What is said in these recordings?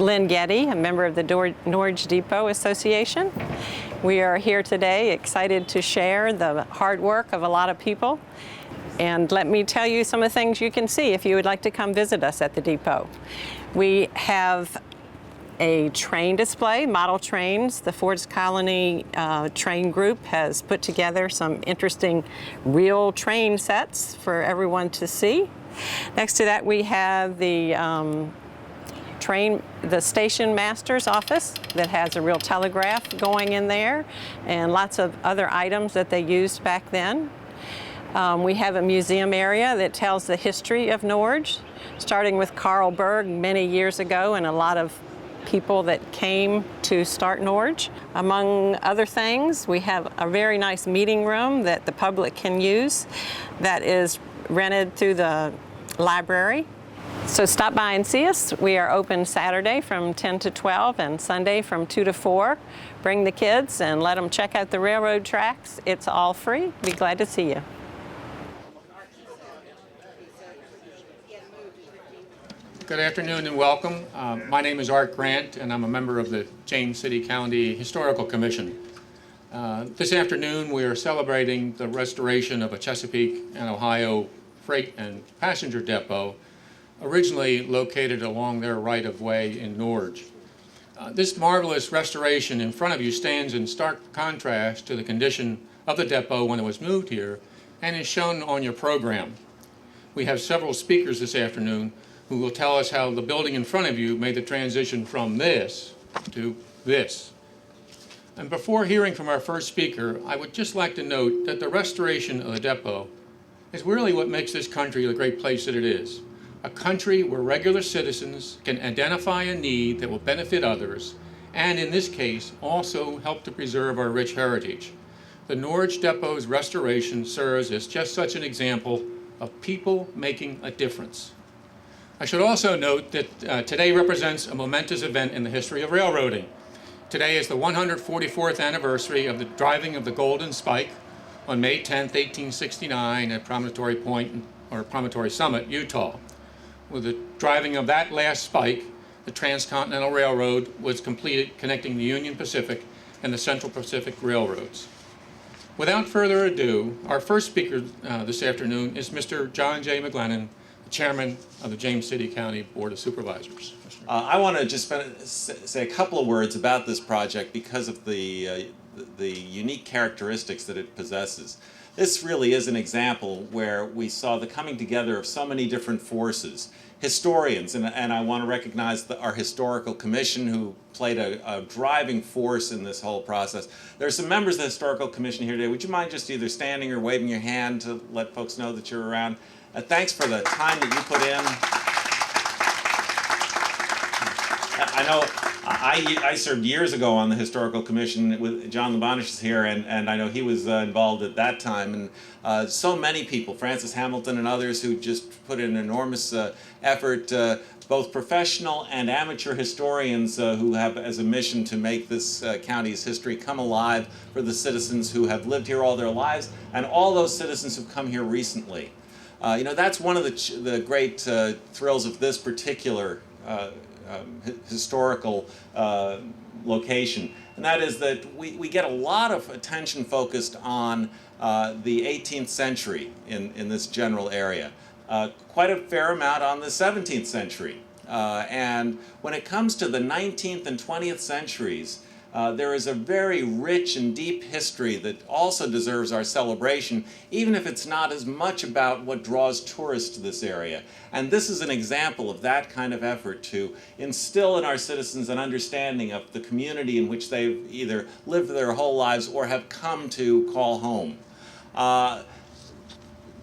Lynn Geddy, a member of the Norge Depot Association. We are here today excited to share the hard work of a lot of people. And let me tell you some of the things you can see if you would like to come visit us at the depot. We have a train display, model trains. The Ford's Colony train group has put together some interesting real train sets for everyone to see. Next to that we have the station master's office that has a real telegraph going in there and lots of other items that they used back then. We have a museum area that tells the history of Norge, starting with Carl Berg many years ago and a lot of people that came to start Norge. Among other things, we have a very nice meeting room that the public can use that is rented through the library. So stop by and see us. We are open Saturday from 10 to 12 and Sunday from 2 to 4. Bring the kids and let them check out the railroad tracks. It's all free. Be glad to see you. Good afternoon and welcome. My name is Art Grant and I'm a member of the James City County Historical Commission. This afternoon we are celebrating the restoration of a Chesapeake and Ohio freight and passenger depot originally located along their right-of-way in Norge. This marvelous restoration in front of you stands in stark contrast to the condition of the depot when it was moved here and is shown on your program. We have several speakers this afternoon who will tell us how the building in front of you made the transition from this to this. And before hearing from our first speaker, I would just like to note that the restoration of the depot is really what makes this country the great place that it is. A country where regular citizens can identify a need that will benefit others, and in this case, also help to preserve our rich heritage. The Norge Depot's restoration serves as just such an example of people making a difference. I should also note that today represents a momentous event in the history of railroading. Today is the 144th anniversary of the driving of the Golden Spike on May 10, 1869 at Promontory Point, or Promontory Summit, Utah. With the driving of that last spike, the Transcontinental Railroad was completed, connecting the Union Pacific and the Central Pacific Railroads. Without further ado, our first speaker this afternoon is Mr. John J. McGlennon, Chairman of the James City County Board of Supervisors. I want to just say a couple of words about this project because of the unique characteristics that it possesses. This really is an example where we saw the coming together of so many different forces. Historians, and I want to recognize our historical commission who played a driving force in this whole process. There are some members of the historical commission here today. Would you mind just either standing or waving your hand to let folks know that you're around? Thanks for the time that you put in. I know I served years ago on the Historical Commission with John Labonish is here, and I know he was involved at that time. And so many people, Francis Hamilton and others, who just put in enormous effort, both professional and amateur historians who have as a mission to make this county's history come alive for the citizens who have lived here all their lives and all those citizens who've come here recently. You know, that's one of the great thrills of this particular historical location, and that is that we get a lot of attention focused on the 18th century in this general area, quite a fair amount on the 17th century, and when it comes to the 19th and 20th centuries, there is a very rich and deep history that also deserves our celebration, even if it's not as much about what draws tourists to this area. And this is an example of that kind of effort to instill in our citizens an understanding of the community in which they've either lived their whole lives or have come to call home.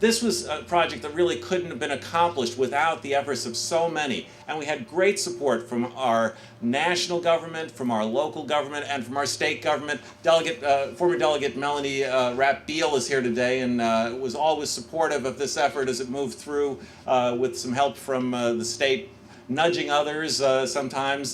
This was a project that really couldn't have been accomplished without the efforts of so many. And we had great support from our national government, from our local government, and from our state government. Former Delegate Melanie Rapp-Beal is here today and was always supportive of this effort as it moved through with some help from the state, nudging others sometimes,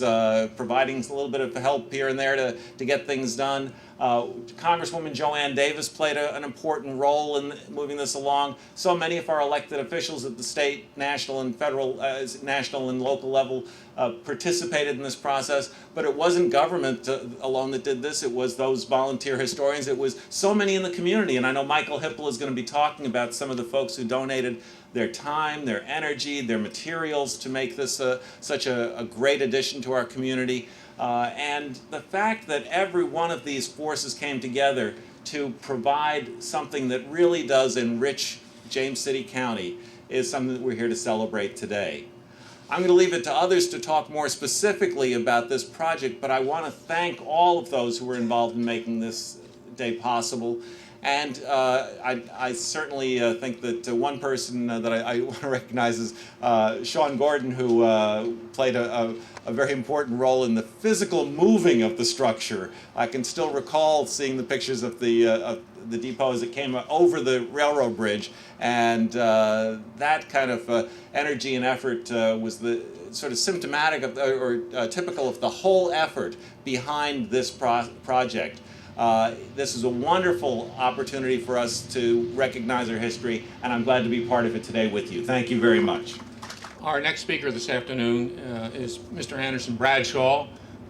providing a little bit of help here and there to get things done. Congresswoman Joanne Davis played an important role in moving this along. So many of our elected officials at the state, national, and federal, national and local level participated in this process. But it wasn't government alone that did this. It was those volunteer historians. It was so many in the community. And I know Michael Hipple is going to be talking about some of the folks who donated their time, their energy, their materials to make this such a great addition to our community. And the fact that every one of these forces came together to provide something that really does enrich James City County is something that we're here to celebrate today. I'm going to leave it to others to talk more specifically about this project, but I want to thank all of those who were involved in making this day possible. And I certainly think that one person that I want to recognize is Sean Gordon, who played a very important role in the physical moving of the structure. I can still recall seeing the pictures of the depot as it came over the railroad bridge, and that kind of energy and effort was the sort of symptomatic of, or typical of the whole effort behind this project. This is a wonderful opportunity for us to recognize our history, and I'm glad to be part of it today with you. Thank you very much. Our next speaker this afternoon is Mr. Anderson Bradshaw,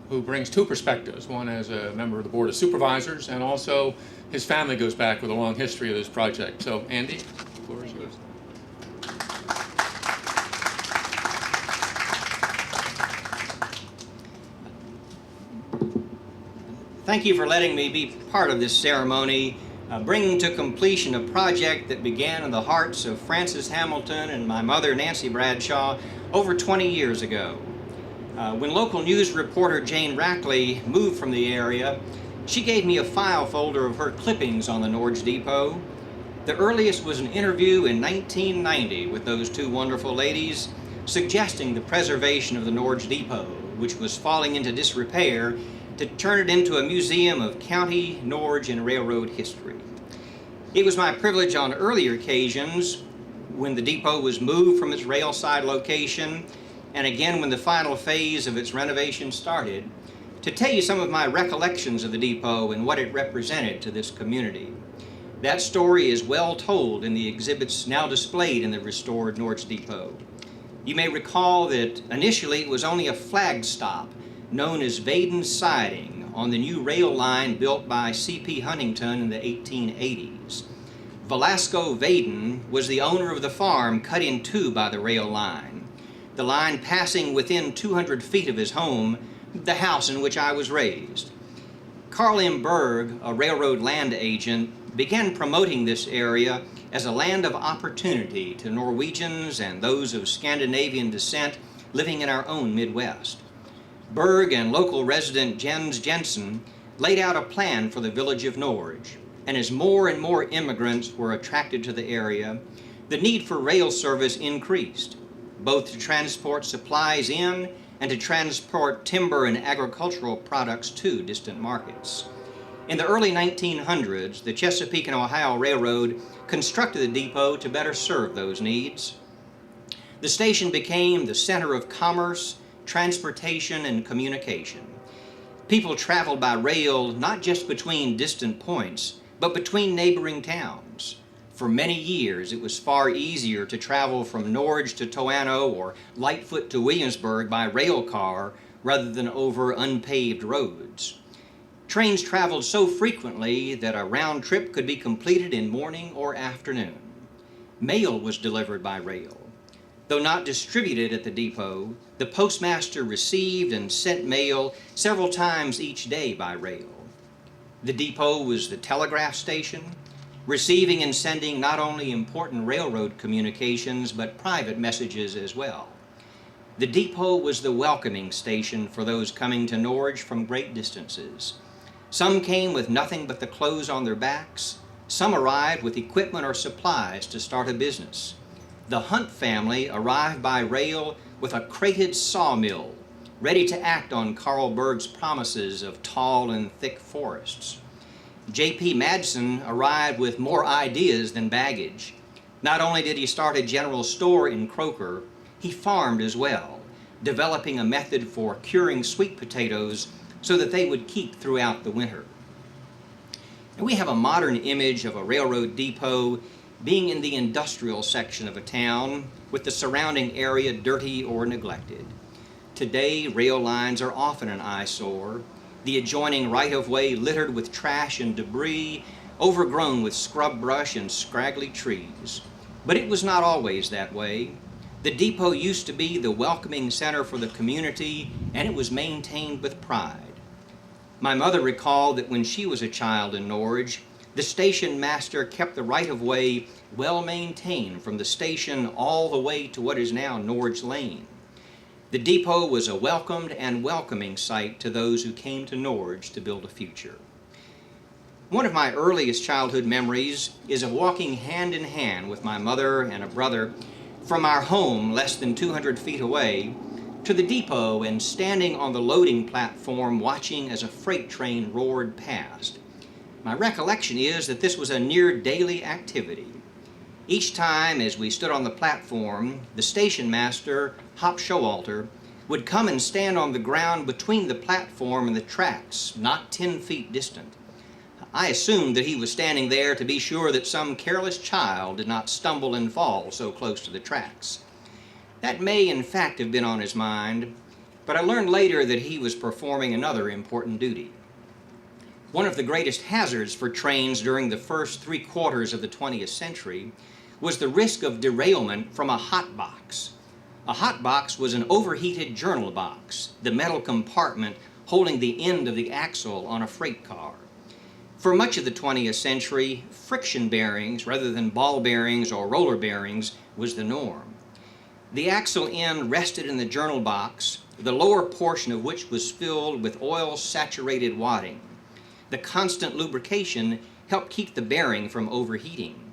who brings two perspectives, one as a member of the Board of Supervisors, and also his family goes back with a long history of this project. So, Andy, the floor is yours. Thank you for letting me be part of this ceremony, bringing to completion a project that began in the hearts of Francis Hamilton and my mother, Nancy Bradshaw, over 20 years ago. When local news reporter Jane Rackley moved from the area, she gave me a file folder of her clippings on the Norge Depot. The earliest was an interview in 1990 with those two wonderful ladies, suggesting the preservation of the Norge Depot, which was falling into disrepair, to turn it into a museum of county, Norge, and railroad history. It was my privilege on earlier occasions, when the depot was moved from its railside location, and again when the final phase of its renovation started, to tell you some of my recollections of the depot and what it represented to this community. That story is well told in the exhibits now displayed in the restored Norge Depot. You may recall that initially it was only a flag stop known as Vaden's Siding on the new rail line built by C.P. Huntington in the 1880s. Velasco Vaden was the owner of the farm cut in two by the rail line, the line passing within 200 feet of his home, the house in which I was raised. Carl M. Berg, a railroad land agent, began promoting this area as a land of opportunity to Norwegians and those of Scandinavian descent living in our own Midwest. Berg and local resident Jens Jensen laid out a plan for the village of Norge, and as more and more immigrants were attracted to the area, the need for rail service increased, both to transport supplies in and to transport timber and agricultural products to distant markets. In the early 1900s, the Chesapeake and Ohio Railroad constructed the depot to better serve those needs. The station became the center of commerce, transportation, and communication. People traveled by rail not just between distant points, but between neighboring towns. For many years, it was far easier to travel from Norge to Toano or Lightfoot to Williamsburg by rail car rather than over unpaved roads. Trains traveled so frequently that a round trip could be completed in morning or afternoon. Mail was delivered by rail. Though not distributed at the depot, the postmaster received and sent mail several times each day by rail. The depot was the telegraph station, receiving and sending not only important railroad communications, but private messages as well. The depot was the welcoming station for those coming to Norge from great distances. Some came with nothing but the clothes on their backs. Some arrived with equipment or supplies to start a business. The Hunt family arrived by rail with a crated sawmill, ready to act on Carl Berg's promises of tall and thick forests. J.P. Madsen arrived with more ideas than baggage. Not only did he start a general store in Croaker, he farmed as well, developing a method for curing sweet potatoes so that they would keep throughout the winter. We have a modern image of a railroad depot being in the industrial section of a town with the surrounding area dirty or neglected. Today, rail lines are often an eyesore, the adjoining right-of-way littered with trash and debris, overgrown with scrub brush and scraggly trees. But it was not always that way. The depot used to be the welcoming center for the community, and it was maintained with pride. My mother recalled that when she was a child in Norge, the station master kept the right-of-way well maintained from the station all the way to what is now Norge Lane. The depot was a welcomed and welcoming sight to those who came to Norge to build a future. One of my earliest childhood memories is of walking hand in hand with my mother and a brother from our home less than 200 feet away to the depot and standing on the loading platform watching as a freight train roared past. My recollection is that this was a near daily activity. Each time as we stood on the platform, the station master, Hop Showalter, would come and stand on the ground between the platform and the tracks, not 10 feet distant. I assumed that he was standing there to be sure that some careless child did not stumble and fall so close to the tracks. That may in fact have been on his mind, but I learned later that he was performing another important duty. One of the greatest hazards for trains during the first 3/4 of the 20th century was the risk of derailment from a hot box. A hot box was an overheated journal box, the metal compartment holding the end of the axle on a freight car. For much of the 20th century, friction bearings rather than ball bearings or roller bearings was the norm. The axle end rested in the journal box, the lower portion of which was filled with oil-saturated wadding. The constant lubrication helped keep the bearing from overheating.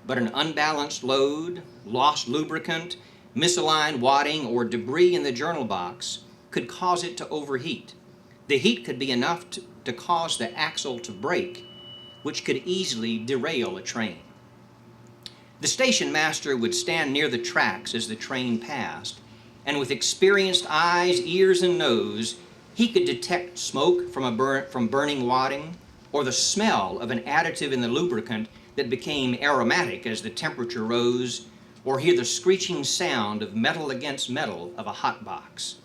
But an unbalanced load, lost lubricant, misaligned wadding, or debris in the journal box could cause it to overheat. The heat could be enough to cause the axle to break, which could easily derail a train. The station master would stand near the tracks as the train passed, and with experienced eyes, ears, and nose, he could detect smoke from burning wadding, or the smell of an additive in the lubricant that became aromatic as the temperature rose, or hear the screeching sound of metal against metal of a hot box.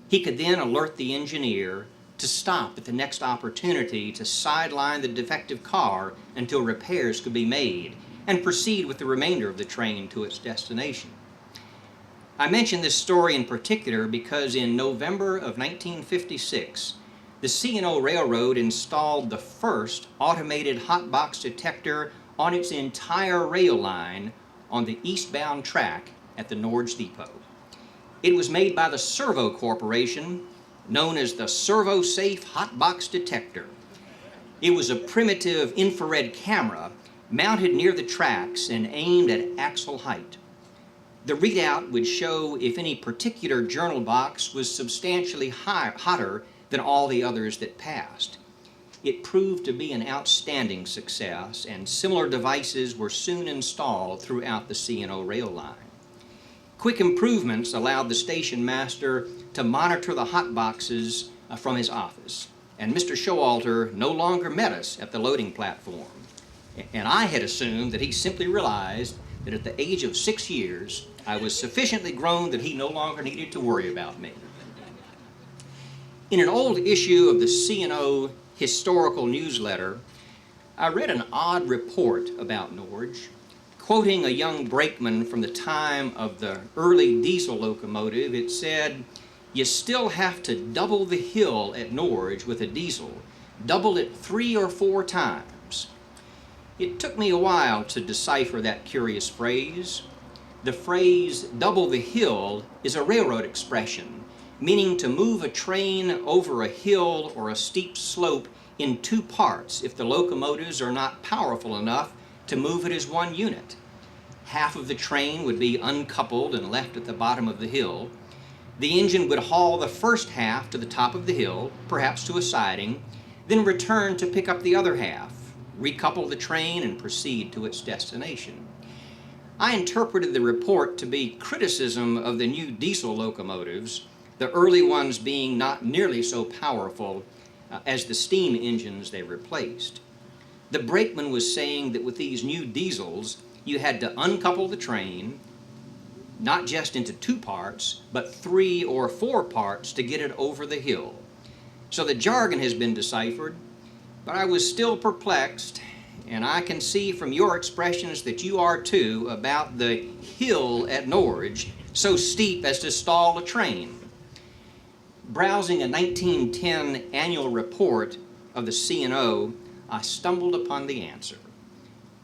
He could then alert the engineer to stop at the next opportunity to sideline the defective car until repairs could be made and proceed with the remainder of the train to its destination. I mention this story in particular because in November of 1956, the C&O Railroad installed the first automated hot box detector on its entire rail line on the eastbound track at the Norge Depot. It was made by the Servo Corporation, known as the Servo-Safe Hot Box Detector. It was a primitive infrared camera mounted near the tracks and aimed at axle height. The readout would show if any particular journal box was substantially hotter than all the others that passed. It proved to be an outstanding success, and similar devices were soon installed throughout the C&O rail line. Quick improvements allowed the station master to monitor the hot boxes from his office, and Mr. Showalter no longer met us at the loading platform. And I had assumed that he simply realized that at the age of 6 years, I was sufficiently grown that he no longer needed to worry about me. In an old issue of the C&O Historical Newsletter, I read an odd report about Norge. Quoting a young brakeman from the time of the early diesel locomotive, it said, "You still have to double the hill at Norge with a diesel, double it 3 or 4 times." It took me a while to decipher that curious phrase. The phrase "double the hill" is a railroad expression, meaning to move a train over a hill or a steep slope in 2 parts if the locomotives are not powerful enough to move it as one unit. Half of the train would be uncoupled and left at the bottom of the hill. The engine would haul the first half to the top of the hill, perhaps to a siding, then return to pick up the other half, recouple the train, and proceed to its destination. I interpreted the report to be criticism of the new diesel locomotives, the early ones being not nearly so powerful as the steam engines they replaced. The brakeman was saying that with these new diesels, you had to uncouple the train, not just into 2 parts, but 3 or 4 parts to get it over the hill. So the jargon has been deciphered, but I was still perplexed, and I can see from your expressions that you are too about the hill at Norge, so steep as to stall a train. Browsing a 1910 annual report of the C&O, I stumbled upon the answer.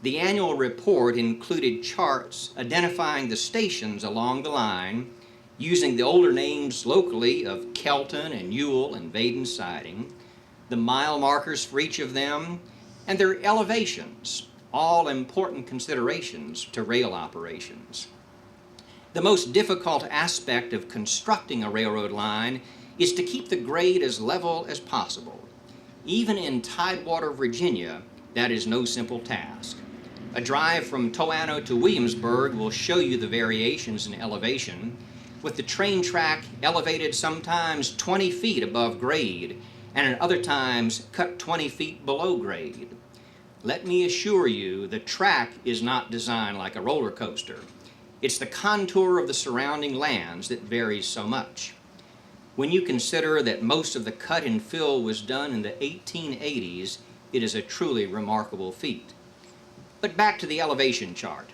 The annual report included charts identifying the stations along the line, using the older names locally of Kelton and Ewell and Vaden siding, the mile markers for each of them, and their elevations, all important considerations to rail operations. The most difficult aspect of constructing a railroad line is to keep the grade as level as possible. Even in Tidewater, Virginia, that is no simple task. A drive from Toano to Williamsburg will show you the variations in elevation, with the train track elevated sometimes 20 feet above grade, and at other times cut 20 feet below grade. Let me assure you, the track is not designed like a roller coaster. It's the contour of the surrounding lands that varies so much. When you consider that most of the cut and fill was done in the 1880s, it is a truly remarkable feat. But back to the elevation chart.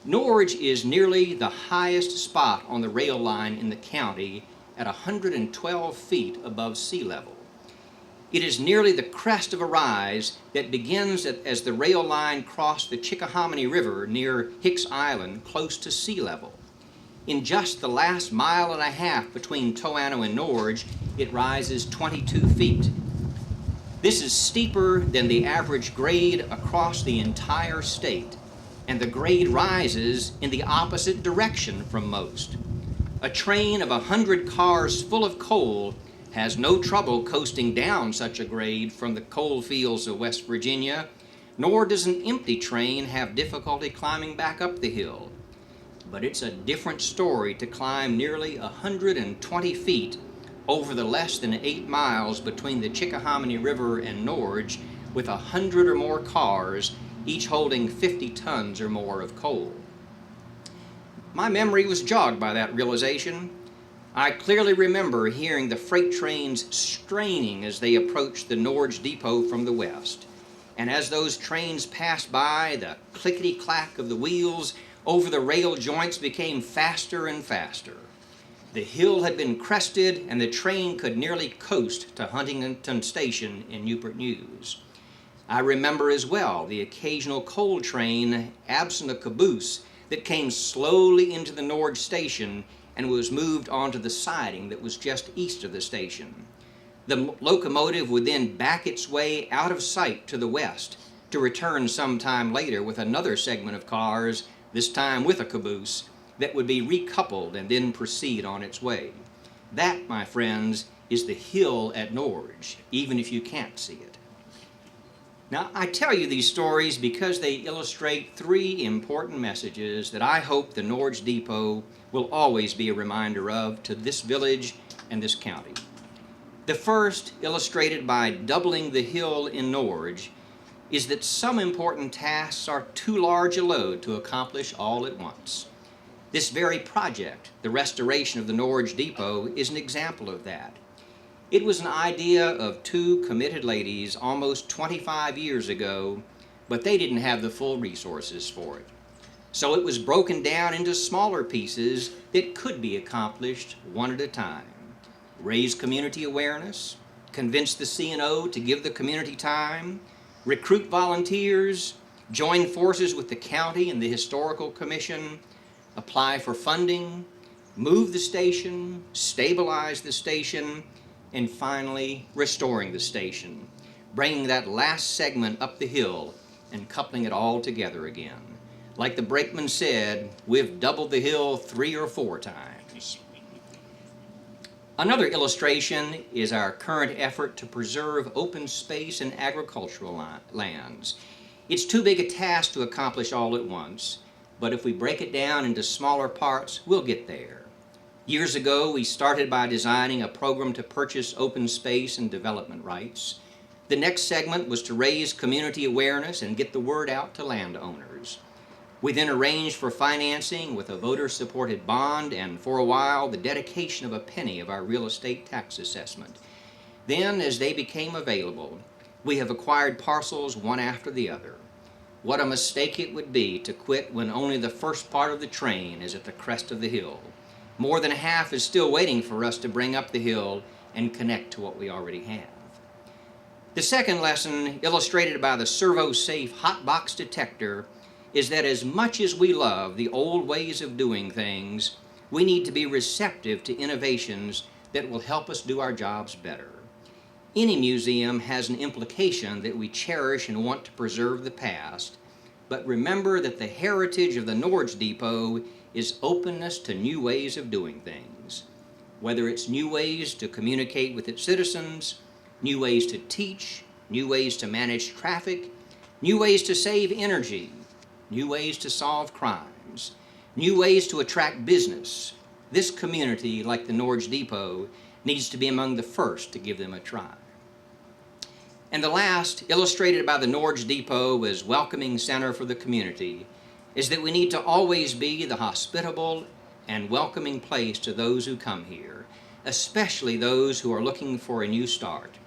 Norge is nearly the highest spot on the rail line in the county at 112 feet above sea level. It is nearly the crest of a rise that begins as the rail line crossed the Chickahominy River near Hicks Island, close to sea level. In just the last mile and a half between Toano and Norge, it rises 22 feet. This is steeper than the average grade across the entire state, and the grade rises in the opposite direction from most. A train of 100 cars full of coal has no trouble coasting down such a grade from the coal fields of West Virginia, nor does an empty train have difficulty climbing back up the hill. But it's a different story to climb nearly 120 feet over the less than 8 miles between the Chickahominy River and Norge with 100 or more cars, each holding 50 tons or more of coal. My memory was jogged by that realization. I clearly remember hearing the freight trains straining as they approached the Norge Depot from the west. And as those trains passed by, the clickety-clack of the wheels over the rail joints became faster and faster. The hill had been crested, and the train could nearly coast to Huntington Station in Newport News. I remember as well the occasional coal train, absent a caboose, that came slowly into the Norge station and was moved onto the siding that was just east of the station. The locomotive would then back its way out of sight to the west to return sometime later with another segment of cars, this time with a caboose, that would be recoupled and then proceed on its way. That, my friends, is the hill at Norge, even if you can't see it. Now, I tell you these stories because they illustrate 3 important messages that I hope the Norge Depot will always be a reminder of to this village and this county. The first, illustrated by doubling the hill in Norge, is that some important tasks are too large a load to accomplish all at once. This very project, the restoration of the Norge Depot, is an example of that. It was an idea of 2 committed ladies almost 25 years ago, but they didn't have the full resources for it. So it was broken down into smaller pieces that could be accomplished one at a time. Raise community awareness, convince the C&O to give the community time, recruit volunteers, join forces with the county and the Historical Commission, apply for funding, move the station, stabilize the station, and finally restoring the station, bringing that last segment up the hill and coupling it all together again. Like the brakeman said, we've doubled the hill 3 or 4 times. Another illustration is our current effort to preserve open space and agricultural lands. It's too big a task to accomplish all at once, but if we break it down into smaller parts, we'll get there. Years ago, we started by designing a program to purchase open space and development rights. The next segment was to raise community awareness and get the word out to landowners. We then arranged for financing with a voter-supported bond and, for a while, the dedication of a penny of our real estate tax assessment. Then, as they became available, we have acquired parcels one after the other. What a mistake it would be to quit when only the first part of the train is at the crest of the hill. More than half is still waiting for us to bring up the hill and connect to what we already have. The second lesson, illustrated by the servo-safe hot box detector, is that as much as we love the old ways of doing things, we need to be receptive to innovations that will help us do our jobs better. Any museum has an implication that we cherish and want to preserve the past, but remember that the heritage of the Norge Depot is openness to new ways of doing things. Whether it's new ways to communicate with its citizens, new ways to teach, new ways to manage traffic, new ways to save energy, new ways to solve crimes, new ways to attract business. This community, like the Norge Depot, needs to be among the first to give them a try. And the last, illustrated by the Norge Depot as welcoming center for the community, is that we need to always be the hospitable and welcoming place to those who come here, especially those who are looking for a new start.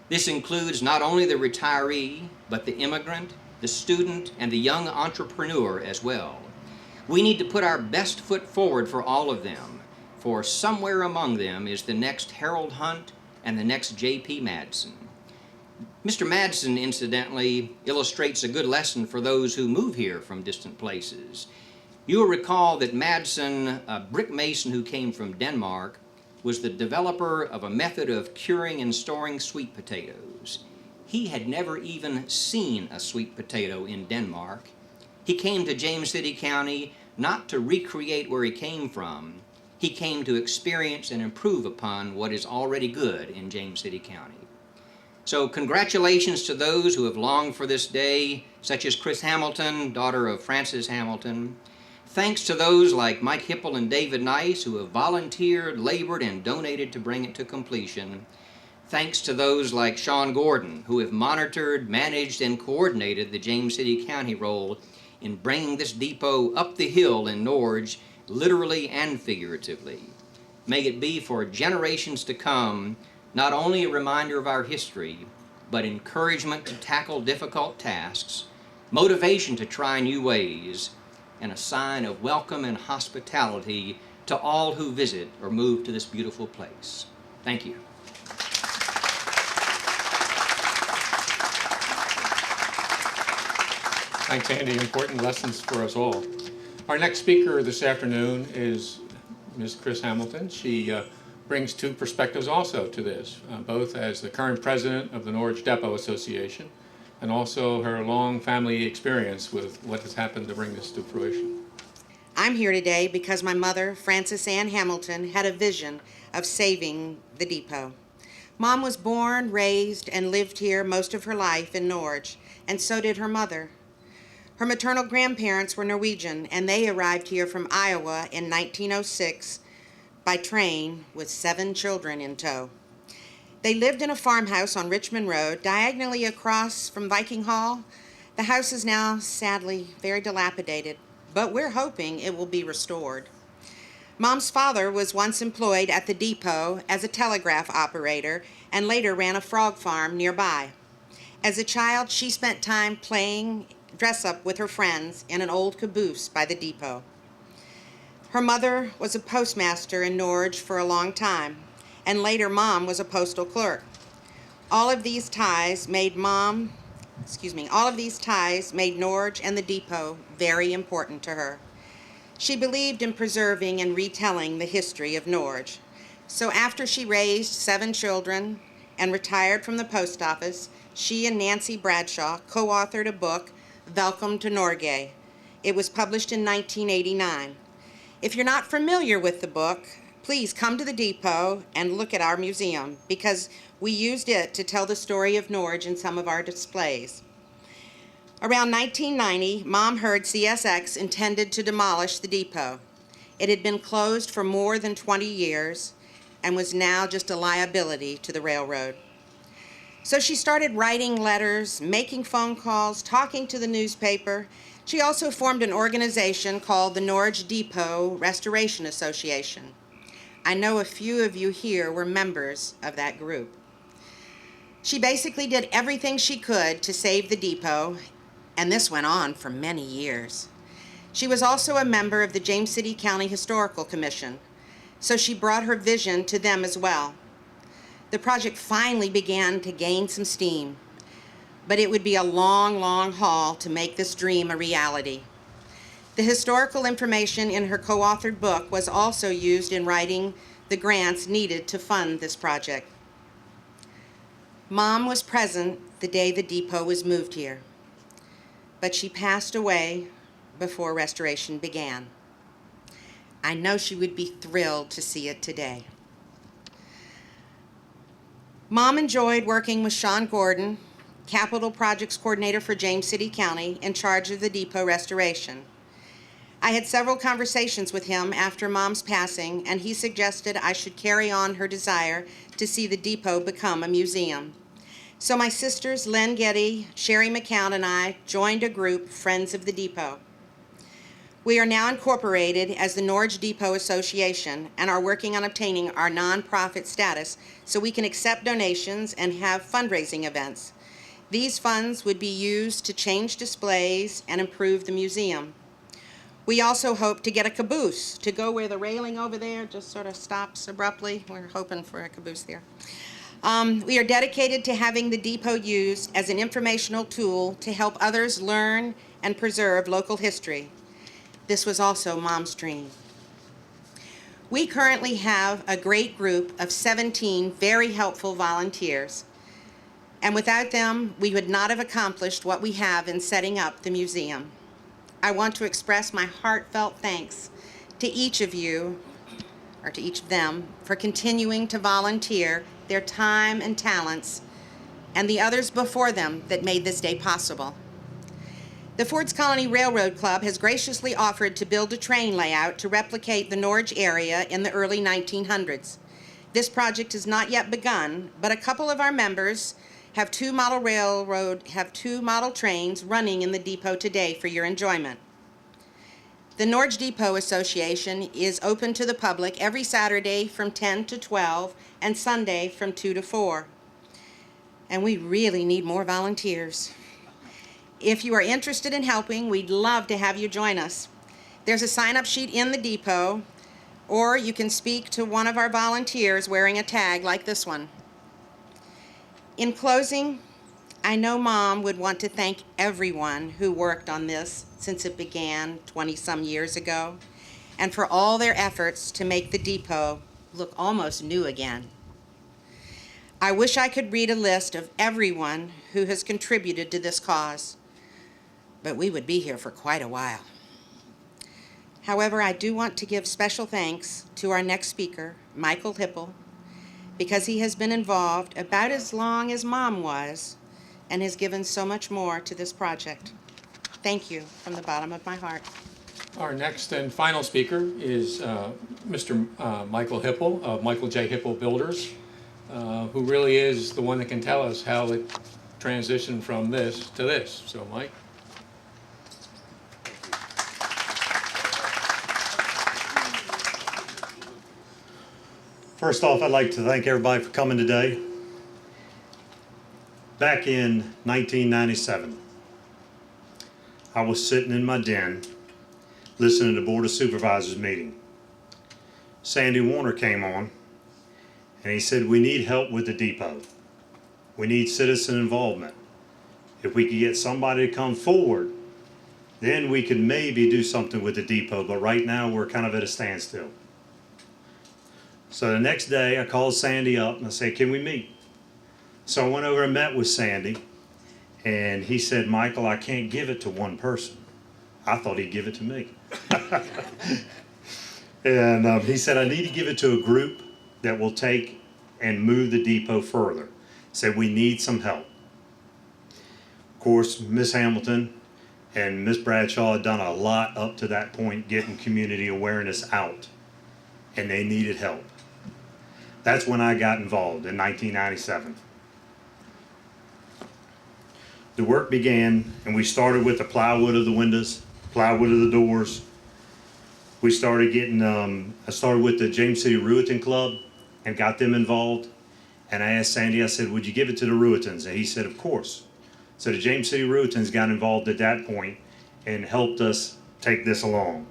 This includes not only the retiree, but the immigrant, the student, and the young entrepreneur as well. We need to put our best foot forward for all of them, for somewhere among them is the next Harold Hunt and the next J.P. Madsen. Mr. Madsen, incidentally, illustrates a good lesson for those who move here from distant places. You'll recall that Madsen, a brick mason who came from Denmark, was the developer of a method of curing and storing sweet potatoes. He had never even seen a sweet potato in Denmark. He came to James City County not to recreate where he came from. He came to experience and improve upon what is already good in James City County. So congratulations to those who have longed for this day, such as Chris Hamilton, daughter of Francis Hamilton. Thanks to those like Mike Hipple and David Nice who have volunteered, labored, and donated to bring it to completion. Thanks to those like Sean Gordon who have monitored, managed, and coordinated the James City County role in bringing this depot up the hill in Norge, literally and figuratively. May it be for generations to come not only a reminder of our history, but encouragement to tackle difficult tasks, motivation to try new ways, and a sign of welcome and hospitality to all who visit or move to this beautiful place. Thank you. Thanks, Andy. Important lessons for us all. Our next speaker this afternoon is Ms. Chris Hamilton. She brings two perspectives also to this, both as the current president of the Norge Depot Association and also her long family experience with what has happened to bring this to fruition. I'm here today because my mother, Frances Ann Hamilton, had a vision of saving the depot. Mom was born, raised, and lived here most of her life in Norge, and so did her mother. Her maternal grandparents were Norwegian, and they arrived here from Iowa in 1906 by train with 7 children in tow. They lived in a farmhouse on Richmond Road, diagonally across from Viking Hall. The house is now, sadly, very dilapidated, but we're hoping it will be restored. Mom's father was once employed at the depot as a telegraph operator and later ran a frog farm nearby. As a child, she spent time playing dress-up with her friends in an old caboose by the depot. Her mother was a postmaster in Norge for a long time, and later Mom was a postal clerk. All of these ties made Norge and the depot very important to her. She believed in preserving and retelling the history of Norge. So after she raised 7 children and retired from the post office, she and Nancy Bradshaw co-authored a book, Welcome to Norge. It was published in 1989. If you're not familiar with the book, please come to the depot and look at our museum because we used it to tell the story of Norge in some of our displays. Around 1990, Mom heard CSX intended to demolish the depot. It had been closed for more than 20 years and was now just a liability to the railroad. So she started writing letters, making phone calls, talking to the newspaper. She also formed an organization called the Norge Depot Restoration Association. I know a few of you here were members of that group. She basically did everything she could to save the depot, and this went on for many years. She was also a member of the James City County Historical Commission, so she brought her vision to them as well. The project finally began to gain some steam, but it would be a long, long haul to make this dream a reality. The historical information in her co-authored book was also used in writing the grants needed to fund this project. Mom was present the day the depot was moved here, but she passed away before restoration began. I know she would be thrilled to see it today. Mom enjoyed working with Sean Gordon, Capital Projects Coordinator for James City County, in charge of the depot restoration. I had several conversations with him after Mom's passing, and he suggested I should carry on her desire to see the depot become a museum. So my sisters, Lynn Geddy, Sherry McCown, and I joined a group, Friends of the Depot. We are now incorporated as the Norge Depot Association and are working on obtaining our nonprofit status so we can accept donations and have fundraising events. These funds would be used to change displays and improve the museum. We also hope to get a caboose to go where the railing over there just sort of stops abruptly. We're hoping for a caboose there. We are dedicated to having the depot used as an informational tool to help others learn and preserve local history. This was also Mom's dream. We currently have a great group of 17 very helpful volunteers, and without them, we would not have accomplished what we have in setting up the museum. I want to express my heartfelt thanks to each of you, or to each of them, for continuing to volunteer their time and talents, and the others before them that made this day possible. The Ford's Colony Railroad Club has graciously offered to build a train layout to replicate the Norge area in the early 1900s. This project has not yet begun, but a couple of our members have two model trains running in the depot today for your enjoyment. The Norge Depot Association is open to the public every Saturday from 10 to 12 and Sunday from 2 to 4. And we really need more volunteers. If you are interested in helping, we'd love to have you join us. There's a sign-up sheet in the depot, or you can speak to one of our volunteers wearing a tag like this one. In closing, I know Mom would want to thank everyone who worked on this since it began 20-some years ago, and for all their efforts to make the depot look almost new again. I wish I could read a list of everyone who has contributed to this cause, but we would be here for quite a while. However, I do want to give special thanks to our next speaker, Michael Hipple, because he has been involved about as long as Mom was and has given so much more to this project. Thank you from the bottom of my heart. Our next and final speaker is Mr. Michael Hipple of Michael J. Hipple Builders, who really is the one that can tell us how it transitioned from this to this. So, Mike. First off, I'd like to thank everybody for coming today. Back in 1997, I was sitting in my den listening to the Board of Supervisors meeting. Sandy Warner came on and he said, we need help with the depot. We need citizen involvement. If we could get somebody to come forward, then we could maybe do something with the depot, but right now we're kind of at a standstill. So the next day I called Sandy up and I said, can we meet? So I went over and met with Sandy, and he said, Michael, I can't give it to one person. I thought he'd give it to me. And he said, I need to give it to a group that will take and move the depot further. He said, we need some help. Of course, Miss Hamilton and Miss Bradshaw had done a lot up to that point getting community awareness out, and they needed help. That's when I got involved in 1997. the work began, and we started with the plywood of the windows, plywood of the doors. We started getting, I started with the James City Ruetan Club and got them involved. And I asked Sandy, I said, would you give it to the Ruetans? And he said, of course. So the James City Ruetans got involved at that point and helped us take this along.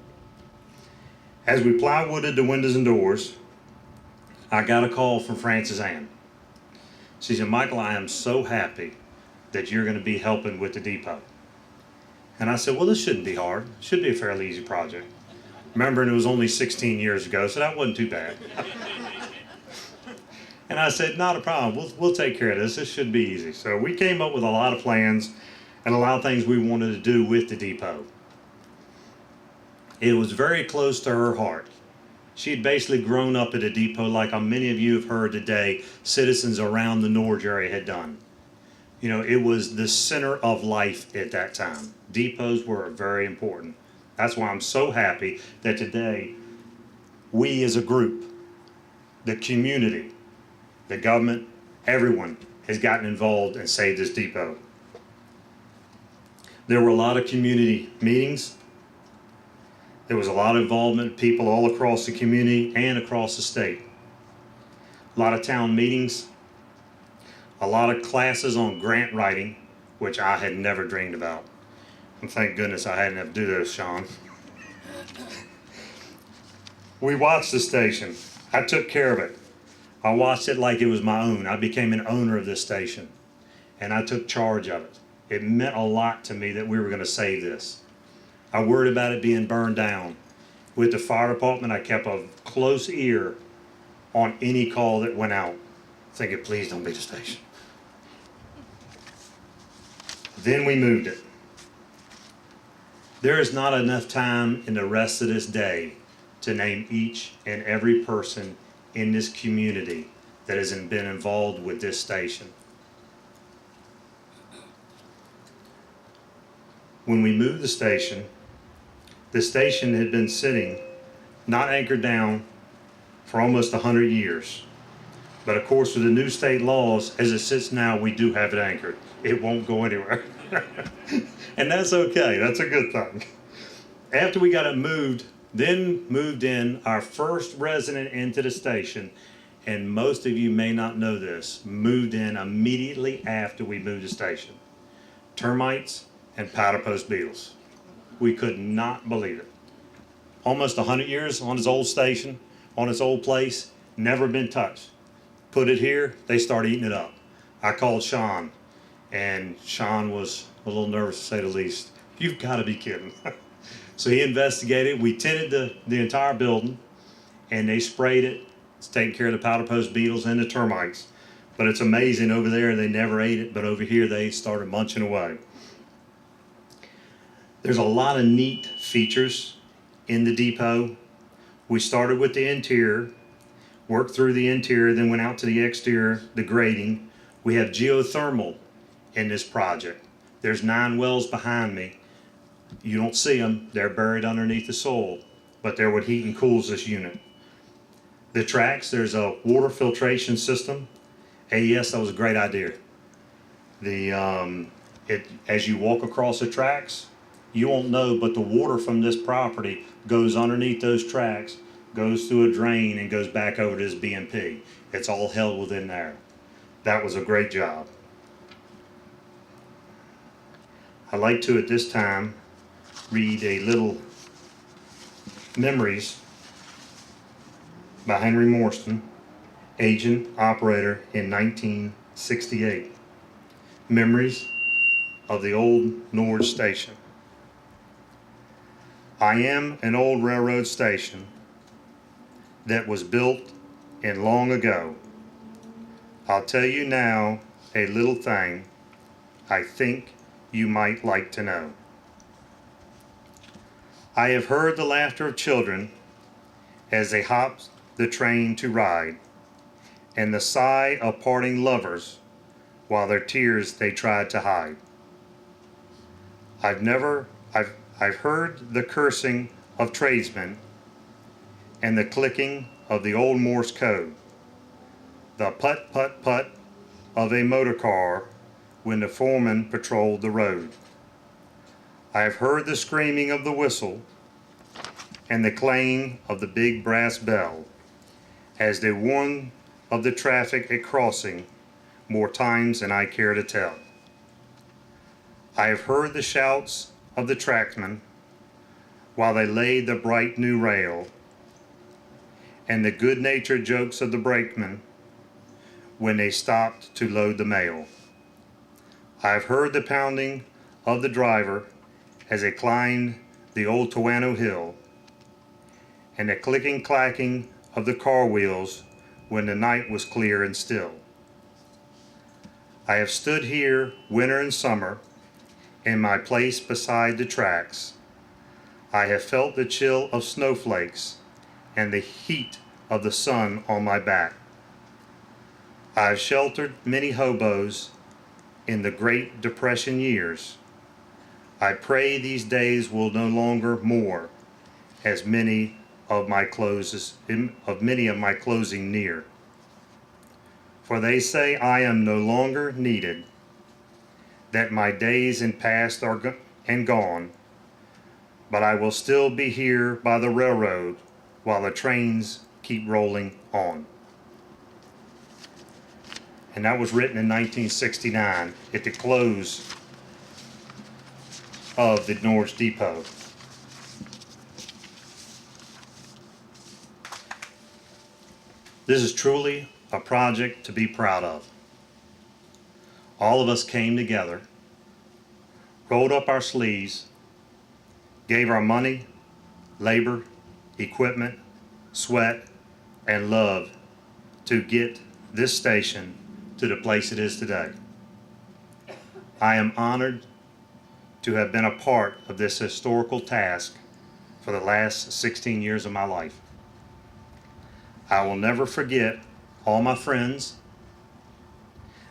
As we plywooded the windows and doors, I got a call from Frances Ann. She said, Michael, I am so happy that you're going to be helping with the depot. And I said, well, this shouldn't be hard. It should be a fairly easy project. Remembering it was only 16 years ago, so that wasn't too bad. And I said, not a problem. We'll take care of this. This should be easy. So we came up with a lot of plans and a lot of things we wanted to do with the depot. It was very close to her heart. She had basically grown up at a depot like many of you have heard today, citizens around the Norge area had done. You know, it was the center of life at that time. Depots were very important. That's why I'm so happy that today we as a group, the community, the government, everyone has gotten involved and saved this depot. There were a lot of community meetings. There was a lot of involvement of people all across the community and across the state. A lot of town meetings, a lot of classes on grant writing, which I had never dreamed about. And thank goodness I hadn't have to do those, Sean. We watched the station. I took care of it. I watched it like it was my own. I became an owner of this station, and I took charge of it. It meant a lot to me that we were going to save this. I worried about it being burned down. With the fire department, I kept a close ear on any call that went out, thinking, please don't be the station. Then we moved it. There is not enough time in the rest of this day to name each and every person in this community that has been involved with this station. When we moved the station had been sitting, not anchored down, for almost 100 years. But of course, with the new state laws, as it sits now, we do have it anchored. It won't go anywhere. And that's okay, that's a good thing. After we got it moved, then moved in our first resident into the station, and most of you may not know this, moved in immediately after we moved the station. Termites and powder post beetles. We could not believe it. Almost 100 years on its old station, on its old place, never been touched. Put it here, they start eating it up. I called Sean, and Sean was a little nervous to say the least. You've got to be kidding. So he investigated. We tinted the entire building, and they sprayed it. It's taking care of the powder post beetles and the termites. But it's amazing, over there they never ate it, but over here they started munching away. There's a lot of neat features in the depot. We started with the interior, worked through the interior, then went out to the exterior, the grading. We have geothermal in this project. There's 9 wells behind me. You don't see them, they're buried underneath the soil, but they're what heat and cools this unit. The tracks, there's a water filtration system. AES, that was a great idea. As you walk across the tracks, you won't know, but the water from this property goes underneath those tracks, goes through a drain, and goes back over to this BMP. It's all held within there. That was a great job. I'd like to, at this time, read a little memories by Henry Morstan, agent operator in 1968. Memories of the old Norge station. I am an old railroad station that was built in long ago. I'll tell you now a little thing I think you might like to know. I have heard the laughter of children as they hop the train to ride, and the sigh of parting lovers while their tears they tried to hide. I've heard the cursing of tradesmen and the clicking of the old Morse code, the put-put-put of a motor car when the foreman patrolled the road. I have heard the screaming of the whistle and the clanging of the big brass bell as they warn of the traffic at crossing more times than I care to tell. I have heard the shouts of the trackmen while they laid the bright new rail, and the good-natured jokes of the brakemen when they stopped to load the mail. I have heard the pounding of the driver as they climbed the old Tawano Hill, and the clicking clacking of the car wheels when the night was clear and still. I have stood here winter and summer in my place beside the tracks. I have felt the chill of snowflakes and the heat of the sun on my back. I have sheltered many hobos in the Great Depression years. I pray these days will no longer more, as many of my closing near. For they say I am no longer needed, that my days in past are gone, but I will still be here by the railroad while the trains keep rolling on. And that was written in 1969 at the close of the Norge Depot. This is truly a project to be proud of. All of us came together, rolled up our sleeves, gave our money, labor, equipment, sweat, and love to get this station to the place it is today. I am honored to have been a part of this historical task for the last 16 years of my life. I will never forget all my friends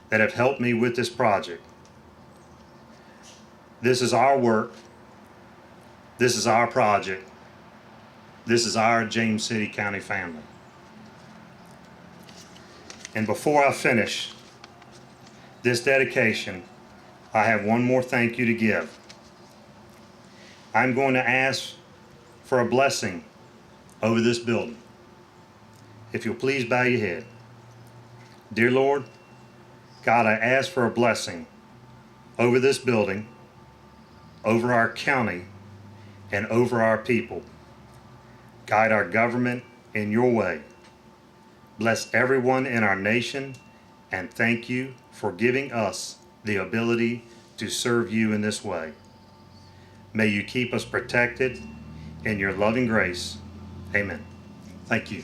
that have helped me with this project. This is our work. This is our project. This is our James City County family. And before I finish this dedication, I have one more thank you to give. I'm going to ask for a blessing over this building. If you'll please bow your head. Dear Lord, God, I ask for a blessing over this building, over our county, and over our people. Guide our government in your way. Bless everyone in our nation, and thank you for giving us the ability to serve you in this way. May you keep us protected in your loving grace. Amen. Thank you.